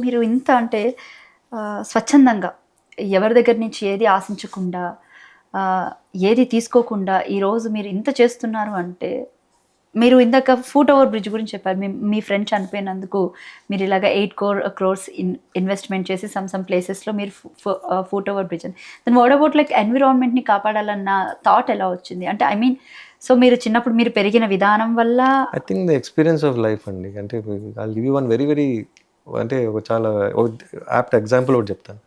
మీరు ఇంత అంటే స్వచ్ఛందంగా ఎవరి దగ్గర నుంచి ఏది ఆశించకుండా ఏది తీసుకోకుండా ఈరోజు మీరు ఇంత చేస్తున్నారు అంటే, మీరు ఇందాక ఫూట్ ఓవర్ బ్రిడ్జ్ గురించి చెప్పారు. మీ ఫ్రెండ్ చనిపోయినందుకు మీరు ఇలాగ 8 crores ఇన్వెస్ట్మెంట్ చేసి సమ్ ప్లేసెస్లో మీరు ఫూట్ ఓవర్ బ్రిడ్జ్ అని. దాని వాట్ అబౌట్ లైక్ ఎన్విరాన్మెంట్ని కాపాడాలన్న థాట్ ఎలా వచ్చింది? అంటే ఐ మీన్ సో మీరు చిన్నప్పుడు మీరు పెరిగిన విధానం వల్ల I think the experience of life అండి. అంటే I give you one very very అంటే ఒక చాలా యాప్ట్ ఎగ్జాంపుల్ ఒకటి చెప్తాను.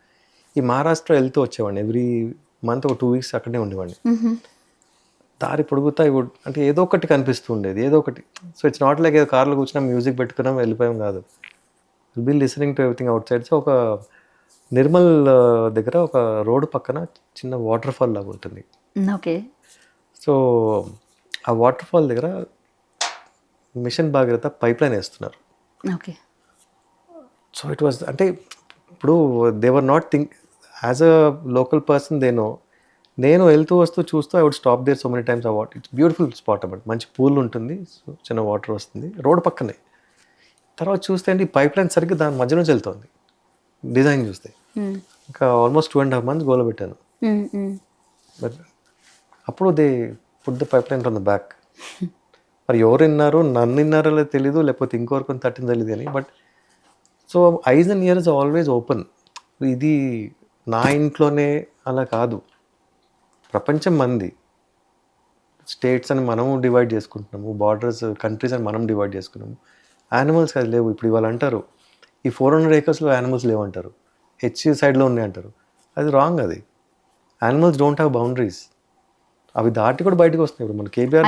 ఈ మహారాష్ట్ర వెళ్తూ వచ్చేవాడిని ఎవ్రీ మంత్ ఒక 2 weeks అక్కడే ఉండేవాడిని. దారి పొడుగుతా అంటే ఏదో ఒకటి కనిపిస్తూ ఉండేది, ఏదో ఒకటి. సో ఇట్స్ నాట్ లైక్ ఏదో కార్లో కూర్చున్నాం, మ్యూజిక్ పెట్టుకున్నాం, వెళ్ళిపోయాం కాదు. Will be listening to everything outside. So ఒక నిర్మల్ దగ్గర ఒక రోడ్డు పక్కన చిన్న వాటర్ ఫాల్ లాగా ఉంటుంది. ఓకే. సో ఆ వాటర్ ఫాల్ దగ్గర మిషన్ భాగీరథ పైప్ లైన్ వేస్తున్నారు. ఓకే. సో ఇట్ వాజ్ అంటే ఇప్పుడు they were not think as a local person నేను వెళ్తూ వస్తూ చూస్తూ I would stop there so many times. ఆ వాటర్ ఇట్స్ బ్యూటిఫుల్ స్పాట్ అన్నమాట. మంచి పూల్ ఉంటుంది, సో చిన్న వాటర్ వస్తుంది రోడ్ పక్కనే. తర్వాత చూస్తే అండి పైప్ లైన్ సరిగ్గా దాని మధ్య నుంచి వెళ్తుంది డిజైన్ చూస్తే. ఇంకా ఆల్మోస్ట్ 2.5 months గోల పెట్టాను. బట్ అప్పుడు they put the pipe line from the back. మరి ఎవరు విన్నారు, నన్ను విన్నారో లేదో తెలీదు, లేకపోతే ఇంకొకరికొని తట్టింది తెలియదు అని. But so eyes and ears always open. ఇది నా ఇంట్లోనే అలా కాదు, ప్రపంచం మంది. స్టేట్స్ అని మనము డివైడ్ చేసుకుంటున్నాము, బార్డర్స్ కంట్రీస్ అని మనం డివైడ్ చేసుకున్నాము. యానిమల్స్ అది లేవు. ఇప్పుడు ఇవాళ అంటారు ఈ 400 acres యానిమల్స్ లేవంటారు, హెచ్ సైడ్లో ఉన్నాయి అంటారు. అది రాంగ్. అది యానిమల్స్ డోంట్ హ్యావ్ బౌండరీస్. అవి దాటి కూడా బయటకు వస్తున్నాయి. ఇప్పుడు మన కేబీఆర్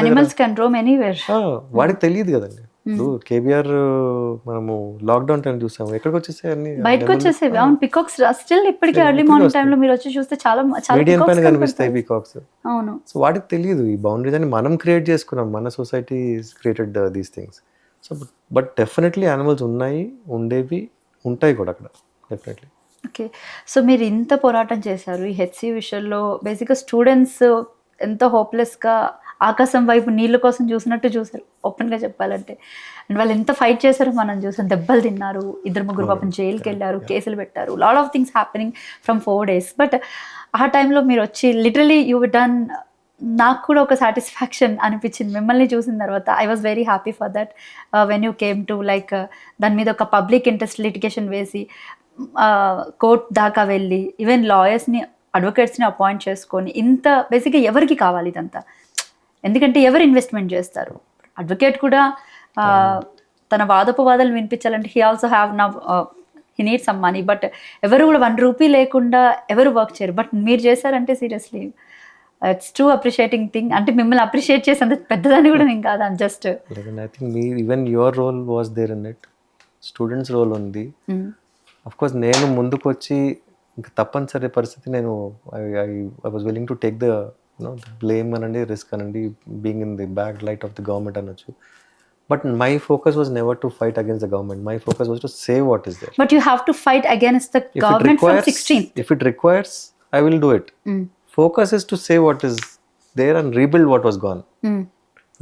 వాడికి తెలియదు కదండి. ఇప్పుడు కేబీఆర్ మనము లాక్డౌన్ టైం చూసాము, ఎక్కడికి వచ్చేసాయి అన్ని బయటకు వచ్చేసేవి. అవును, పికాక్స్ స్టిల్ ఇప్పటికీ ఎర్లీ మార్నింగ్ టైంలో మీరు వచ్చి చూస్తే చాలా మీడియం పైన కనిపిస్తాయి పికాక్స్. అవును. సో వాటికి తెలియదు ఈ బౌండరీస్ అని మనం క్రియేట్ చేసుకున్నాం. మన society created these things. So but definitely animals ఉన్నాయి, ఉండేవి, ఉంటాయి కూడా అక్కడ డెఫినెట్లీ. ఓకే. సో మీరు ఇంత పోరాటం చేశారు ఈ హెచ్సి విషయంలో. బేసిక్గా స్టూడెంట్స్ ఎంతో హోప్లెస్గా ఆకాశం వైపు నీళ్ళ కోసం చూసినట్టు చూసారు ఓపెన్గా చెప్పాలంటే. అండ్ వాళ్ళు ఎంత ఫైట్ చేశారో మనం చూసాం. దెబ్బలు తిన్నారు, 2-3 పాపం జైలుకి వెళ్ళారు, కేసులు పెట్టారు, lot of things happening from 4 days. But ఆ టైంలో మీరు వచ్చి లిటరలీ యూ డన్. నాకు కూడా ఒక సాటిస్ఫాక్షన్ అనిపించింది మిమ్మల్ని చూసిన తర్వాత. I was very happy for that when you came to like దాని మీద ఒక పబ్లిక్ ఇంట్రెస్ట్ లిటిగేషన్ వేసి కోర్ట్ దాకా వెళ్ళి ఈవెన్ లాయర్స్ని అడ్వకేట్స్ని అపాయింట్ చేసుకొని ఇంత బేసిక్గా ఎవరికి కావాలి ఇదంతా? ఎందుకంటే ఎవరు ఇన్వెస్ట్మెంట్ చేస్తారు? అడ్వకేట్ కూడా తన వాదోపవాదాలు వినిపించాలంటే he also have now he need some money. But ఎవరు కూడా 1 రూపీ లేకుండా ఎవరు వర్క్ చేయరు. బట్ మీరు చేశారంటే seriously it's true appreciating thing. అంటే మిమ్మల్ని అప్రిషియేట్ చేసేంత పెద్దదాన్ని కూడా నేను కాదు. I'm just I think even your role was there in it. Students role ఉంది. అఫ్ కోర్స్ నేను ముందుకు వచ్చి ఇంకా తప్పనిసరి పరిస్థితి నేను I was willing to take the blame అనండి, రిస్క్ అనండి, being in the bad light of the government అనొచ్చు. But my focus was never to fight against the government. My focus was to save what is there. But you have to fight against the government from 16th. If it requires, I will do it. Focus is to save what is there and rebuild what was gone.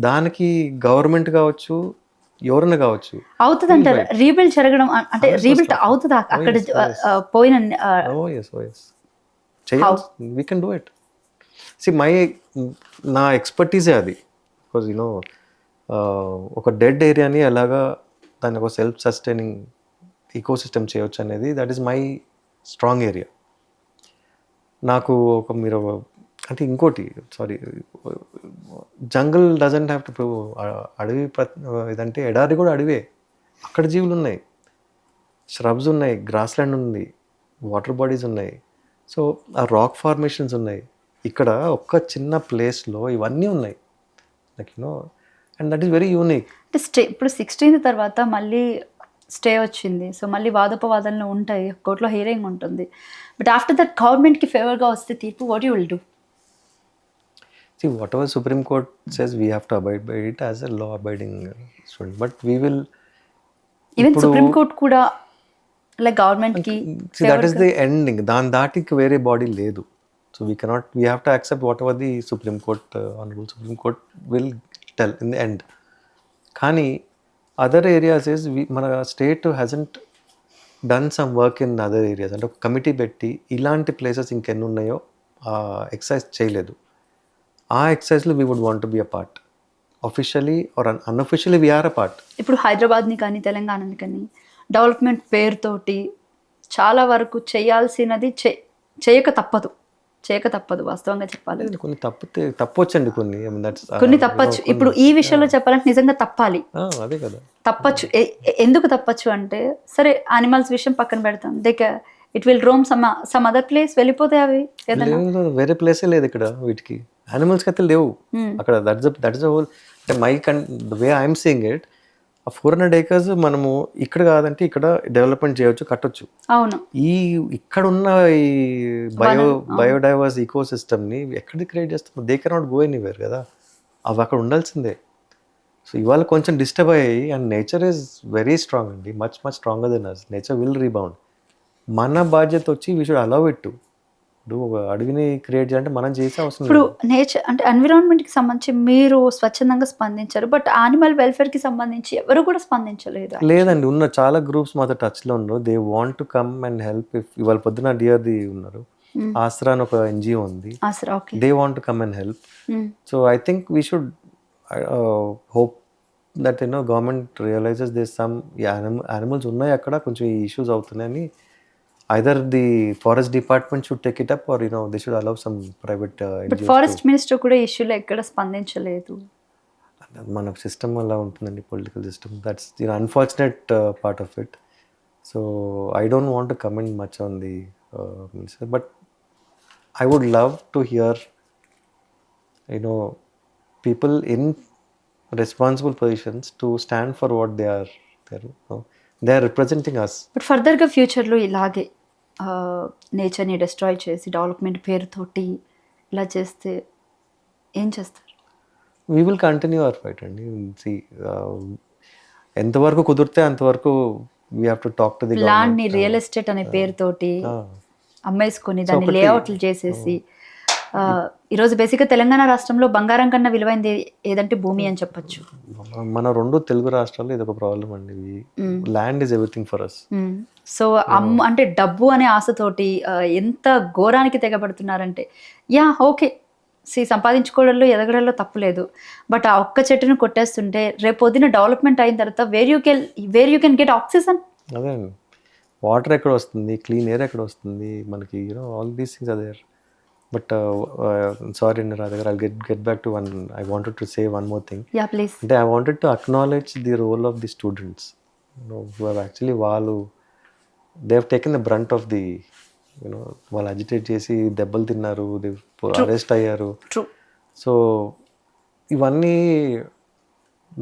దానికి government కావచ్చు, ఎవరైనా కావచ్చు అవుతుంది అంటారు. Rebuild జరగడం అంటే rebuild అవుతుందా అక్కడ పోయిన? We can do it. See నా ఎక్స్పర్టీజే అది. బికాజ్ ఒక డెడ్ ఏరియాని ఎలాగా దాన్ని ఒక సెల్ఫ్ సస్టైనింగ్ ఈకో సిస్టమ్ చేయవచ్చు అనేది that is my strong area. నాకు మీరు అంటే ఇంకోటి జంగల్ డజంట్ హ్యావ్ టు అడవి ఇదంటే ఎడారి కూడా అడవే. అక్కడ జీవులు ఉన్నాయి, ష్రబ్స్ ఉన్నాయి, గ్రాస్ ల్యాండ్ ఉంది, వాటర్ బాడీస్ ఉన్నాయి. సో ఆ రాక్ ఫార్మేషన్స్ ఉన్నాయి. ఇక్కడ ఒక్క చిన్న ప్లేస్లో ఇవన్నీ ఉన్నాయి. Like and that is very unique. అంటే ఇప్పుడు 16th తర్వాత మళ్ళీ స్టే వచ్చింది. సో మళ్ళీ వాదోపవాదాలు ఉంటాయి, కోర్టులో హియరింగ్ ఉంటుంది. బట్ ఆఫ్టర్ దట్ గవర్నమెంట్కి ఫేవర్గా వస్తే తీర్పు what you will do? See, whatever Supreme Court says, we have to abide by it as a law-abiding student. But we will... Even Supreme Court kuda like government ki... See, that is the ending. దానికి వేరే body లేదు. So we have to accept whatever the Supreme Court, Honorable Supreme Court will tell in the end. కానీ other areas is మన state hasn't done some work in other areas. అంటే ఒక committee పెట్టి ఇలాంటి places ఇంకెన్ని ఉన్నాయో exercise చేయలేదు. ఆ ఎక్సర్సైజ్లో we would want to be a part. Officially or unofficially we are a part. ఇప్పుడు హైదరాబాద్ని కానీ తెలంగాణని కానీ డెవలప్మెంట్ పేరుతోటి చాలా వరకు చేయాల్సినది చేయక తప్పదు వాస్తవంగా చెప్పాలి. కొన్ని తప్పొచ్చండి కొన్ని. కొన్ని తప్పచ్చు. ఇప్పుడు ఈ విషయంలో చెప్పాలంటే నిజంగా తప్పాలి. అదే కదా తప్పచ్చు. ఎందుకు తప్పచ్చు అంటే, సరే యానిమల్స్ విషయం పక్కన పెడతాం, it will Rome some other place, వెళ్ళిపోతాయి అవి ఏదైనా. వేరే ప్లేసే లేదు ఇక్కడ వీటికి. యానిమల్స్కి అయితే లేవు అక్కడ. That's whole. అంటే the way I'm seeing it, ఆ 400 acres మనము ఇక్కడ కాదంటే ఇక్కడ డెవలప్మెంట్ చేయొచ్చు, కట్టొచ్చు. అవును. ఇక్కడ ఉన్న ఈ బయోడైవర్స్ ఈకో సిస్టమ్ని ఎక్కడికి క్రియేట్ చేస్తాం? దే కెనాట్ గో ఎనీవేర్ కదా. అవి అక్కడ ఉండాల్సిందే. సో ఇవాళ కొంచెం డిస్టర్బ్ అయ్యాయి. And nature is very strong అండి, much stronger than us. Nature will rebound. మన బాధ్యత వచ్చి we should allow it to. ఇప్పుడు ఒక అడవిని క్రియేట్ చేయాలంటే మనం చేసే అవసరం. ఇప్పుడు నేచర్ అంటే ఎన్విరాన్మెంట్కి సంబంధించి మీరు స్వచ్ఛందంగా స్పందించారు, బట్ యానిమల్ వెల్ఫేర్కి సంబంధించి ఎవరు కూడా స్పందించలేదు. లేదండి, ఉన్న చాలా గ్రూప్స్ మాతో టచ్లో ఉన్నారు. They want to come and help. ఇవాళ పొద్దున డిఆర్ది ఉన్నారు, ఆసరా అని ఒక ఎన్జిఓ ఉంది, they want to come and help. So I think we should hope that government realises this. Some animals ఉన్నాయి అక్కడ, కొంచెం ఈ ఇష్యూస్ అవుతున్నాయని. Either the forest department should take it up, or they should allow some private but forest minister కూడా ఇష్యూలో ఎక్కడ స్పందించలేదు. మన సిస్టమ్ అలా ఉంటుందండి, political system. That's unfortunate part of it. So I don't want to comment much on the minister, but I would love to hear people in responsible positions to stand for what they are representing us. But ఫర్దర్గా ఫ్యూచర్లో ఇలాగే నేచర్ని destroy చేసి development పేరుతోటి ఇలా చేస్తే ఏం చేస్తారు? We will continue our fight అండి. ఎంతవరకు కుదిరితే అంతవరకు we have to talk to the ల్యాండ్ని రియల్ ఎస్టేట్ అనే పేరుతోటి అమ్మేసుకొని దాన్ని లేఅవుట్లు చేసేసి, ఈరోజు బేసిక్గా తెలంగాణ రాష్ట్రంలో బంగారం కన్నా విలువైంది ఏదంటే భూమి అని చెప్పొచ్చు. మన 2 తెలుగు రాష్ట్రాల్లో ఇది ఒక ప్రాబ్లం అండి. Land is everything for us. So అంటే డబ్బు అనే ఆశతోటి ఎంత ఘోరానికి తెగబడుతున్నారంటే, ఓకే, సంపాదించుకోవడంలో ఎదగడంలో తప్పులేదు, బట్ ఆ ఒక్క చెట్టును కొట్టేస్తుంటే రేపొద్దున డెవలప్మెంట్ అయిన తర్వాత where you can get oxygen. అదే, వాటర్ ఎక్కడ వస్తుంది, క్లీన్ ఎయిర్ ఎక్కడ వస్తుంది మనకి, all these things are there. But sorry Radhakar, I'll get back to one. I wanted to say one more thing. Yeah, please. I wanted to acknowledge the role of the students, who have actually they have taken the brunt of the, వాళ్ళు agitate చేసి దెబ్బలు తిన్నారు, arrest అయ్యారు. True. So ఇవన్నీ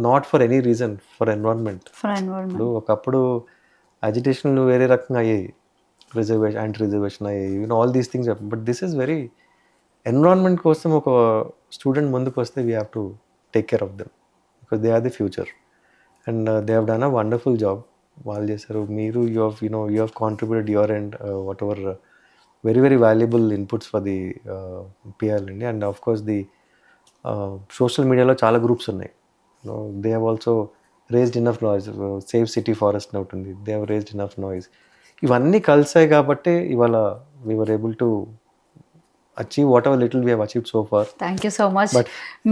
not for any reason, for environment. ఒకప్పుడు అజిటేషన్లు వేరే రకంగా అయ్యాయి, యాంటీ రిజర్వేషన్ అయ్యాయి, all these things. But this is very environment కోసం ఒక స్టూడెంట్ ముందుకు వస్తే we have to take care of them, because they are the future. And they have done a wonderful job. వాళ్ళు చేశారు. మీరు you have contributed your and whatever very very valuable inputs for the PIL అండి. And of course the social మీడియాలో చాలా groups ఉన్నాయి. They have also raised enough noise. Save city forest అని ఉంటుంది, they have raised enough noise. ఇవన్నీ కలిసాయి కాబట్టి ఇవాళ we were able to achieve whatever little we have achieved so far. Thank you so much.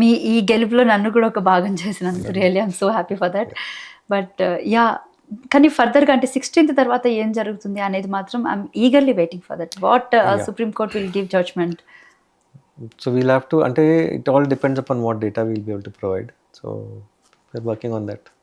మీ ఈ గెలుపులో నన్ను కూడా ఒక భాగం చేసినందుకు really I'm so happy for that. But కానీ ఫర్దర్గా అంటే 16th తర్వాత ఏం జరుగుతుంది అనేది మాత్రం I'm eagerly waiting for that. What Supreme Court will give judgement. So we'll have to, అంటే it all depends upon what data we'll be able to provide. So we're working on that.